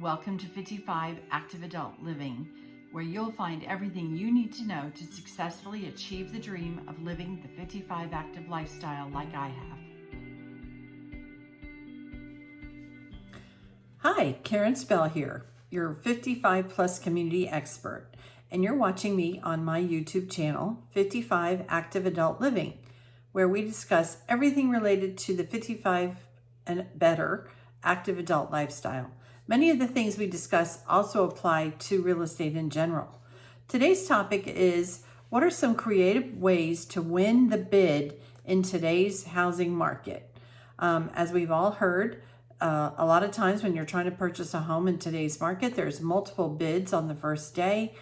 Welcome to 55 Active Adult Living, where you'll find everything you need to know to successfully achieve the dream of living the 55 active lifestyle like I have. Hi, Karen Spell here, your 55 plus community expert, and you're watching me on my YouTube channel, 55 Active Adult Living, where we discuss everything related to the 55 and better active adult lifestyle. Many of the things we discuss also apply to real estate in general. Today's topic is, what are some creative ways to win the bid in today's housing market? As we've all heard, a lot of times when you're trying to purchase a home in today's market, there's multiple bids on the first day,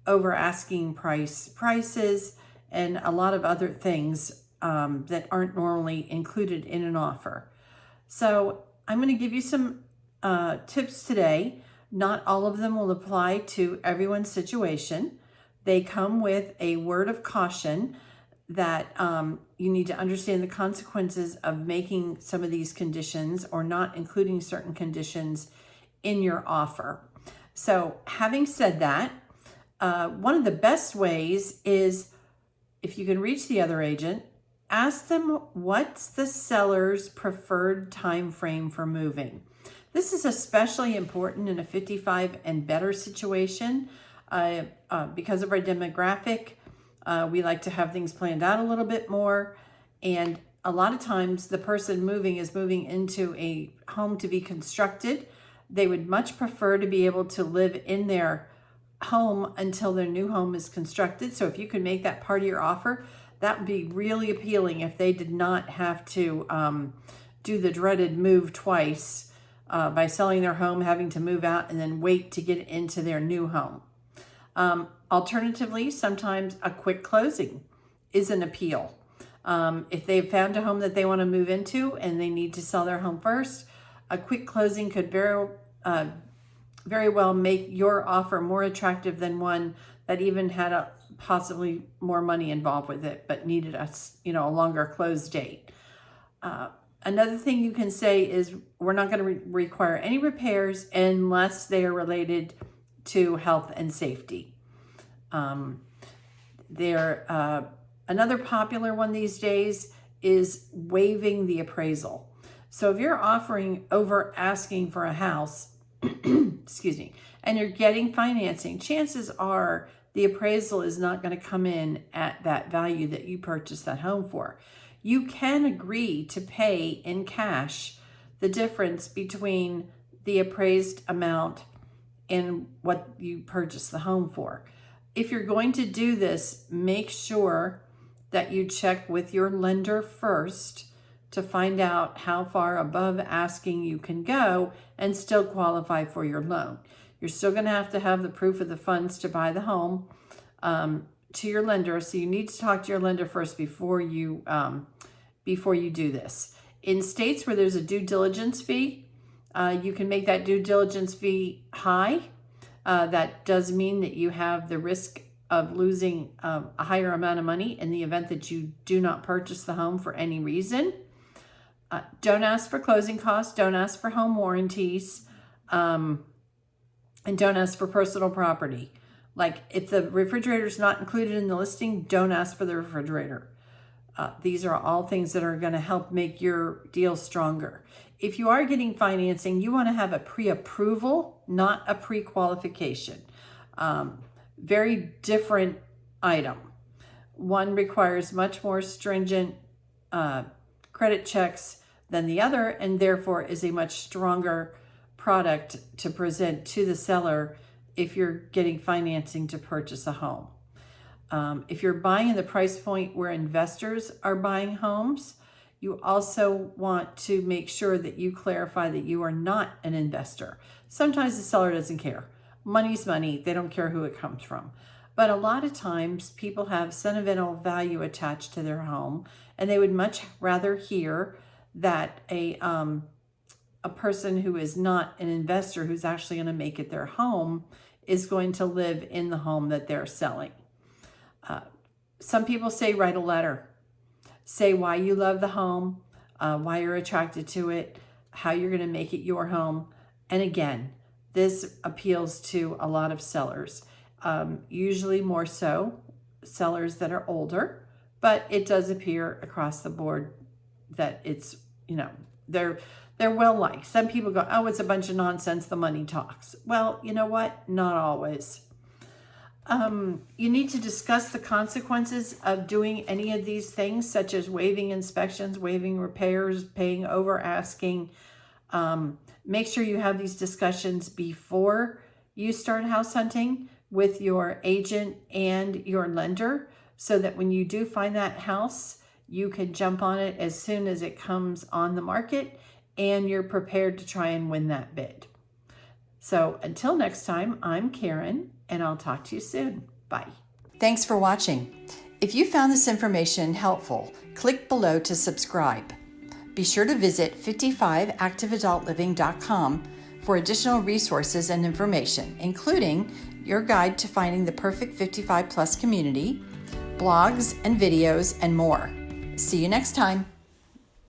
over asking prices, and a lot of other things that aren't normally included in an offer. So I'm going to give you some tips today. Not all of them will apply to everyone's situation. They come with a word of caution that you need to understand the consequences of making some of these conditions or not including certain conditions in your offer. So having said that, one of the best ways is, if you can reach the other agent, ask them what's the seller's preferred time frame for moving. This is especially important in a 55 and better situation because of our demographic. We like to have things planned out a little bit more. And a lot of times the person moving is moving into a home to be constructed. They would much prefer to be able to live in their home until their new home is constructed. So if you can make that part of your offer, that would be really appealing if they did not have to do the dreaded move twice. By selling their home, having to move out, and then wait to get into their new home. Alternatively, sometimes a quick closing is an appeal. If they've found a home that they want to move into and they need to sell their home first, a quick closing could very well make your offer more attractive than one that even had possibly more money involved with it, but needed a longer close date. Another thing you can say is, we're not going to require any repairs unless they are related to health and safety. Another popular one these days is waiving the appraisal. So if you're offering over asking for a house, excuse me, and you're getting financing, chances are the appraisal is not going to come in at that value that you purchased that home for. You can agree to pay in cash the difference between the appraised amount and what you purchased the home for. If you're going to do this, make sure that you check with your lender first to find out how far above asking you can go and still qualify for your loan. You're still going to have the proof of the funds to buy the home to your lender. So you need to talk to your lender first before you do this. In states where there's a due diligence fee, you can make that due diligence fee high. That does mean that you have the risk of losing a higher amount of money in the event that you do not purchase the home for any reason. Don't ask for closing costs. Don't ask for home warranties. And don't ask for personal property. Like, if the refrigerator is not included in the listing, don't ask for the refrigerator. These are all things that are going to help make your deal stronger. If you are getting financing, you want to have a pre-approval, not a pre-qualification. Very different item. One requires much more stringent credit checks than the other, and therefore is a much stronger product to present to the seller if you're getting financing to purchase a home. If you're buying in the price point where investors are buying homes, you also want to make sure that you clarify that you are not an investor. Sometimes the seller doesn't care. Money's money. They don't care who it comes from. But a lot of times people have sentimental value attached to their home, and they would much rather hear that a person who is not an investor, who's actually going to make it their home, is going to live in the home that they're selling. Some people say, write a letter. Say why you love the home, why you're attracted to it, how you're going to make it your home. And again, this appeals to a lot of sellers, usually more so sellers that are older, but it does appear across the board that it's, they're well liked. Some people go, oh, it's a bunch of nonsense, the money talks. Well, you know what? Not always. You need to discuss the consequences of doing any of these things, such as waiving inspections, waiving repairs, paying over asking. Make sure you have these discussions before you start house hunting with your agent and your lender, so that when you do find that house, you can jump on it as soon as it comes on the market and you're prepared to try and win that bid. So until next time, I'm Karen, and I'll talk to you soon. Bye. Thanks for watching. If you found this information helpful, click below to subscribe. Be sure to visit 55activeadultliving.com for additional resources and information, including your guide to finding the perfect 55 plus community, blogs and videos, and more. See you next time.